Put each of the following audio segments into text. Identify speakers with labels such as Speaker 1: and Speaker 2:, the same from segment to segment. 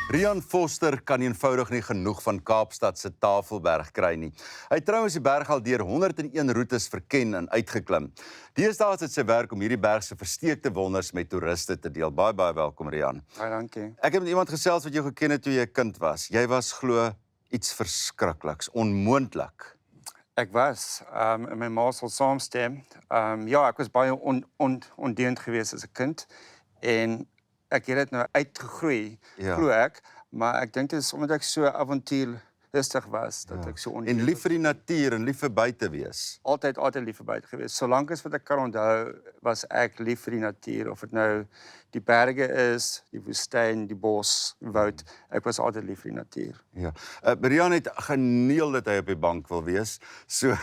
Speaker 1: Rian Foster kan eenvoudig nie genoeg van Kaapstad se Tafelberg kry nie. Hy het trouwens die berg al deur 101 roetes verken en uitgeklim. Deesdae is dit sy werk om hierdie berg se versteekte wonders met toeriste te deel. Baie welkom, Rian.
Speaker 2: Baie dankie.
Speaker 1: Ek het met iemand gesels wat jou geken het toe jy 'n kind was. Jy was glo iets verskrikliks, onmoontlik.
Speaker 2: Ek was, en my ma sal saamstem. Ja, ek was baie ondeugend geweest as 'n kind. En ek het dit nou uitgegroei, glo ek. Maar ek dink dit is omdat ek so avontuurlustig was, dat ek so
Speaker 1: En lief vir die natuur en lief vir buite wees.
Speaker 2: Altyd lief vir buite geweest. Solank as wat ek kan onthou, was ek lief vir die natuur. Of dit nou die berge is, die woestyn, die bos, woud. Ek was altyd lief vir die natuur.
Speaker 1: Ja. Rian het geneel dat hy op die bank wil wees. So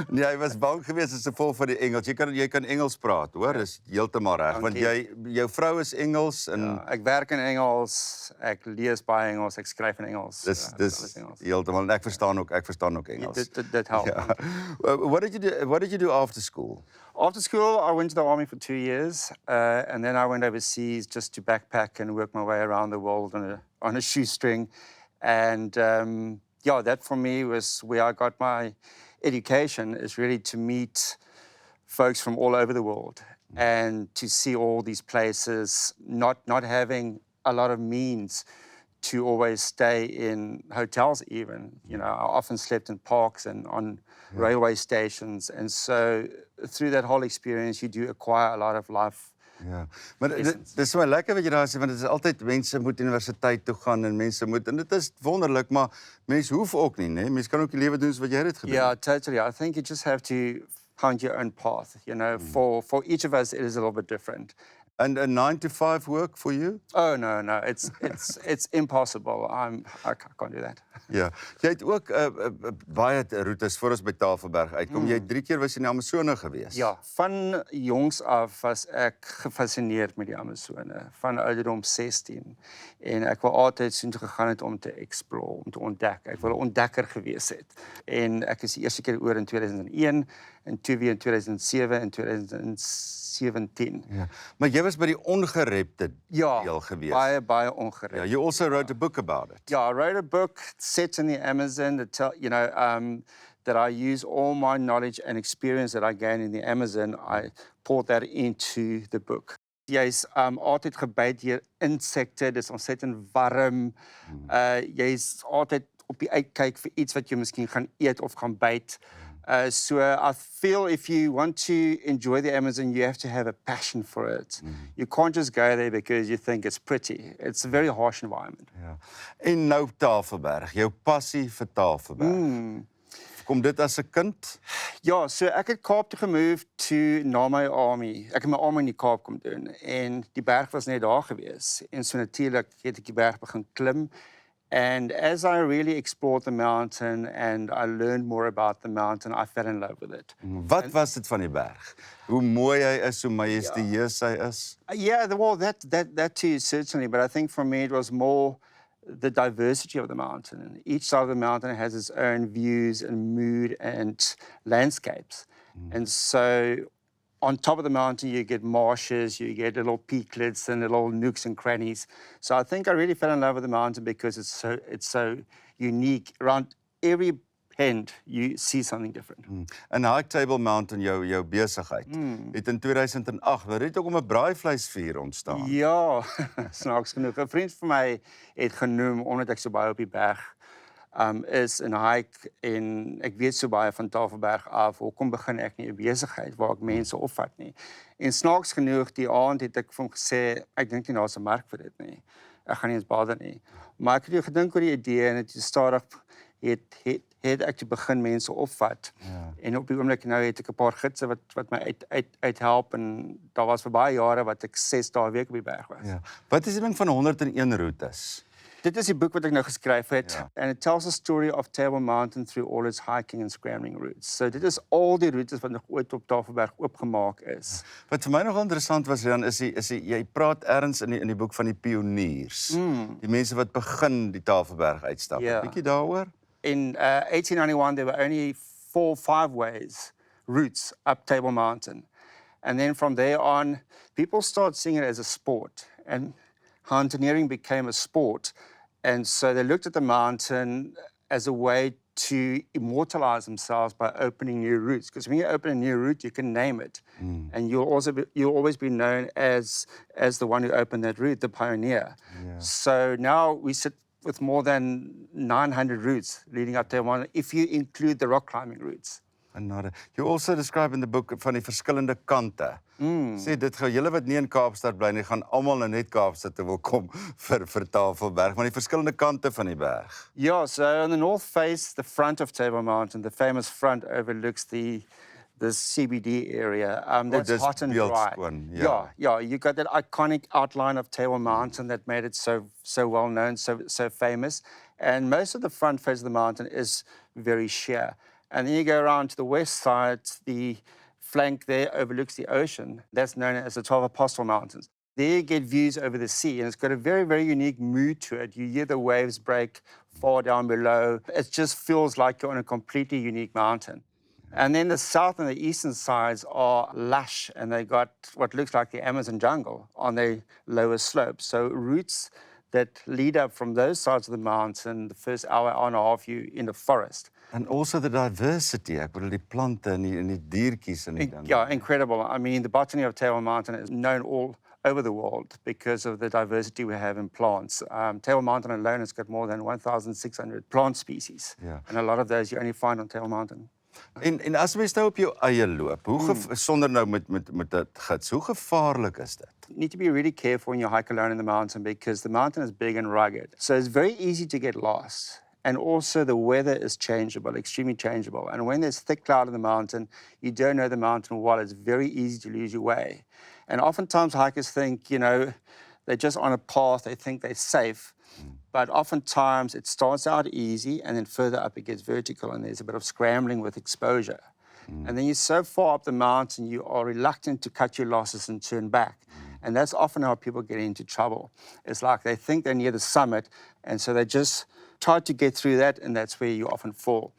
Speaker 1: nee, hy was bang geweest as gevolg van die Engels. Jy kan Engels praat, hoor? Dis heeltemal reg, want jou vrou is Engels en
Speaker 2: ja, ek werk in Engels, ek lees baie Engels, ek skryf in Engels.
Speaker 1: Dis heeltemal en ek verstaan ook Engels.
Speaker 2: Dit help.
Speaker 1: Yeah. What did you do after school?
Speaker 2: After school, I went to the army for 2 years, and then I went overseas just to backpack and work my way around the world on a shoestring. And yeah, that for me was where I got my education, is really to meet folks from all over the world and to see all these places, not having a lot of means to always stay in hotels even. You know, I often slept in parks and on railway stations. And so through that whole experience, you do acquire a lot of life.
Speaker 1: Ja, maar dit is so lekker wat jy daar sê, want dit is altyd mense moet universiteit toe gaan en mense moet, en dit is wonderlik, maar mense hoef ook nie, né? Mense kan ook die lewe doen soos wat jy dit gedoen het.
Speaker 2: Yeah, totally. I think you just have to find your own path. You know, for each of us, it is a little bit different.
Speaker 1: And a 9-to-5 work for you?
Speaker 2: Oh no, it's impossible. I can't do that.
Speaker 1: Ja, jy het ook baie roetes voor ons by Tafelberg uitkom. Jy het 3 keer was in die Amazone gewees.
Speaker 2: Ja, van jongs af was ek gefascineerd met die Amazone, van ouderdom 16. En ek wou altyd soontoe gegaan het om te explore, om te ontdek. Ek wou 'n ontdekker gewees het. En ek is die eerste keer oor in 2001 en toe weer in 2007 en 2017.
Speaker 1: Ja, maar jy was by die ongerepte deel gewees.
Speaker 2: Ja, baie ongerep.
Speaker 1: Yeah, you also wrote a book about it.
Speaker 2: Yeah, I wrote a book set in the Amazon that that I use all my knowledge and experience that I gained in the Amazon. I poured that into the book. Jy's altyd gebyt deur insekte, dis ontsettend warm. Jy's altyd op die uitkyk vir iets wat jy miskien gaan eet of gaan byt. So I feel if you want to enjoy the Amazon, you have to have a passion for it. You can't just go there because you think it's pretty. It's a very harsh environment.
Speaker 1: Ja. En nou Tafelberg, jou passie vir Tafelberg. Kom dit as 'n kind?
Speaker 2: Ja, so ek het Kaap toe gemove na my army. Ek het my army in die Kaap kom doen en die berg was net daar gewees. En so natuurlik het ek die berg begin klim. And as I really explored the mountain and I learned more about the mountain, I fell in love with it.
Speaker 1: Wat was dit van die berg? Hoe mooi hy is, hoe majestueus hy is?
Speaker 2: Yeah, well, that too, certainly. But I think for me, it was more the diversity of the mountain. Each side of the mountain has its own views and mood and landscapes. And so on top of the mountain, you get marshes, you get little peaklets and little nooks and crannies. So I think I really fell in love with the mountain because it's so unique. Around every bend, you see something different.
Speaker 1: En High Table Mountain, jou besigheid, het in 2008, maar het ook om 'n braaivleisvuur ontstaan.
Speaker 2: Ja, snaaks genoeg. 'n Vriend van my het genoem, omdat ek so baie op die berg is 'n hike en ek weet so baie van Tafelberg af, hoekom begin ek nie 'n besigheid waar ek mense opvat nie. En snaaks genoeg, die aand het ek vir hom gesê, ek dink nie daar's 'n mark vir dit nie. Ek gaan nie eens bother nie. Maar ek het gedink oor die idee en het stadig het ek te begin mense opvat. En op die oomblik nou het ek 'n paar gidse wat my uithelp en daar was vir baie jare wat ek 6 dae 'n week op die berg was.
Speaker 1: Ja. Wat is die ding van 101 roetes?
Speaker 2: Dit is die boek wat ek nou geskryf het. And it tells the story of Table Mountain through all its hiking and scrambling routes. So dit is al die roetes wat nog ooit op Tafelberg oopgemaak is.
Speaker 1: Wat vir my nog interessant was, Rian, is jy praat ergens in die boek van die pioniers. Die mense wat begin die Tafelberg uitstap. Bietjie daaroor?
Speaker 2: In 1891, there were only 4 or 5 routes up Table Mountain. And then from there on, people started seeing it as a sport. And mountaineering became a sport. And so they looked at the mountain as a way to immortalize themselves by opening new routes. Because when you open a new route, you can name it. And you'll always be known as the one who opened that route, the pioneer.
Speaker 1: Yeah.
Speaker 2: So now we sit with more than 900 routes leading up to one, if you include the rock climbing routes.
Speaker 1: Another. You also describe in the book van die verskillende kante. Sê dit gou, julle wat nie in Kaapstad bly nie, gaan almal nou net Kaapstad toe wil kom vir Tafelberg, maar die verskillende kante van die berg.
Speaker 2: Yeah, so on the north face, the front of Table Mountain, the famous front overlooks the CBD area. That's
Speaker 1: dis
Speaker 2: hot and dry.
Speaker 1: beeldskoon, ja.
Speaker 2: Yeah, you got that iconic outline of Table Mountain that made it so well known, so famous. And most of the front face of the mountain is very sheer. And then you go around to the west side, the flank there overlooks the ocean. That's known as the 12 Apostle Mountains. There you get views over the sea, and it's got a very, very unique mood to it. You hear the waves break far down below. It just feels like you're on a completely unique mountain. And then the south and the eastern sides are lush, and they got what looks like the Amazon jungle on their lower slopes. So routes that lead up from those sides of the mountain, the first hour and a half, you in the forest.
Speaker 1: And also the diversity, ek bedoel die plante en die diertjies en die dinge.
Speaker 2: Yeah, incredible. I mean, the botany of Table Mountain is known all over the world because of the diversity we have in plants. Table Mountain alone has got more than 1,600 plant species.
Speaker 1: Yeah.
Speaker 2: And a lot of those you only find on Table Mountain.
Speaker 1: En as mens nou op jou eie loop, sonder nou met 'n gids, hoe gevaarlik is dit?
Speaker 2: You need to be really careful when you hike alone in the mountain because the mountain is big and rugged. So it's very easy to get lost. And also the weather is changeable, extremely changeable. And when there's thick cloud in the mountain, you don't know the mountain well, it's very easy to lose your way. And oftentimes hikers think, they're just on a path, they think they're safe. But oftentimes it starts out easy and then further up it gets vertical and there's a bit of scrambling with exposure. And then you're so far up the mountain, you are reluctant to cut your losses and turn back. And that's often how people get into trouble. It's like they think they're near the summit, and so they just try to get through that, and that's where you often fall.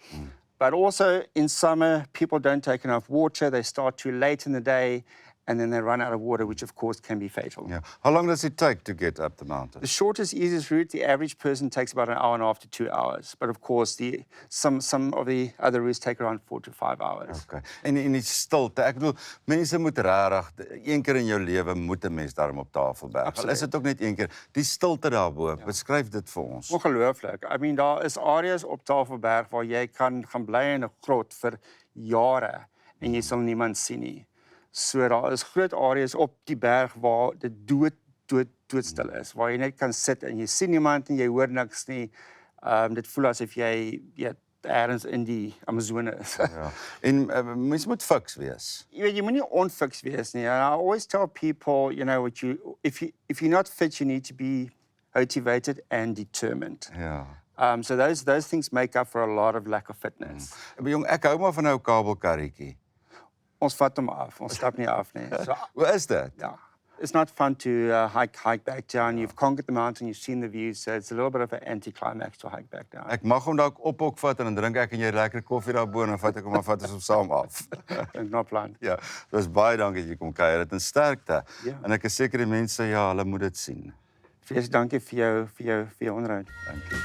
Speaker 2: But also in summer, people don't take enough water. They start too late in the day, and then they run out of water, which of course can be fatal.
Speaker 1: Yeah. How long does it take to get up the mountain?
Speaker 2: The shortest, easiest route, the average person takes about an hour and a half to 2 hours. But of course, some of the other routes take around 4 to 5 hours.
Speaker 1: Okay. En die stilte, ek bedoel, mense moet regtig een keer in jou lewe moet 'n mens daarom op Tafelberg. Al is dit ook net een keer. Die stilte daarbo, beskryf dit vir ons.
Speaker 2: Ongelooflik. I mean, daar is areas op Tafelberg waar jy kan gaan bly in 'n grot vir jare en jy sal niemand sien nie. So daar is groot areas op die berg waar dit doodstil is, waar jy net kan sit en jy sien niemand en jy hoor niks nie. Dit voel asof jy ergens in die Amazone is.
Speaker 1: Ja. En mens moet fiks wees.
Speaker 2: Jy moet nie onfiks wees nie. And I always tell people, if you're not fit, you need to be motivated and determined.
Speaker 1: Ja.
Speaker 2: So those things make up for a lot of lack of fitness.
Speaker 1: Jong, ek hou maar van nou kabelkarretjie.
Speaker 2: Ons vat hom af, ons stap nie af nie. So,
Speaker 1: Hoe is dit?
Speaker 2: yeah, it's not fun to hike back down. You've conquered the mountain, you've seen the views, so it's a little bit of an anticlimax to hike back down.
Speaker 1: Ek mag hom dalk ophok vat en dan drink ek en jy lekker koffie daarbo en dan vat ek hom vat ons saam af.
Speaker 2: No plan.
Speaker 1: Ja, dis baie dankie dat jy kom kuier. Dit in sterkte.
Speaker 2: Ja.
Speaker 1: En ek is seker die mense hulle moet dit sien.
Speaker 2: Dankie vir jou onderhoud.
Speaker 1: Dankie.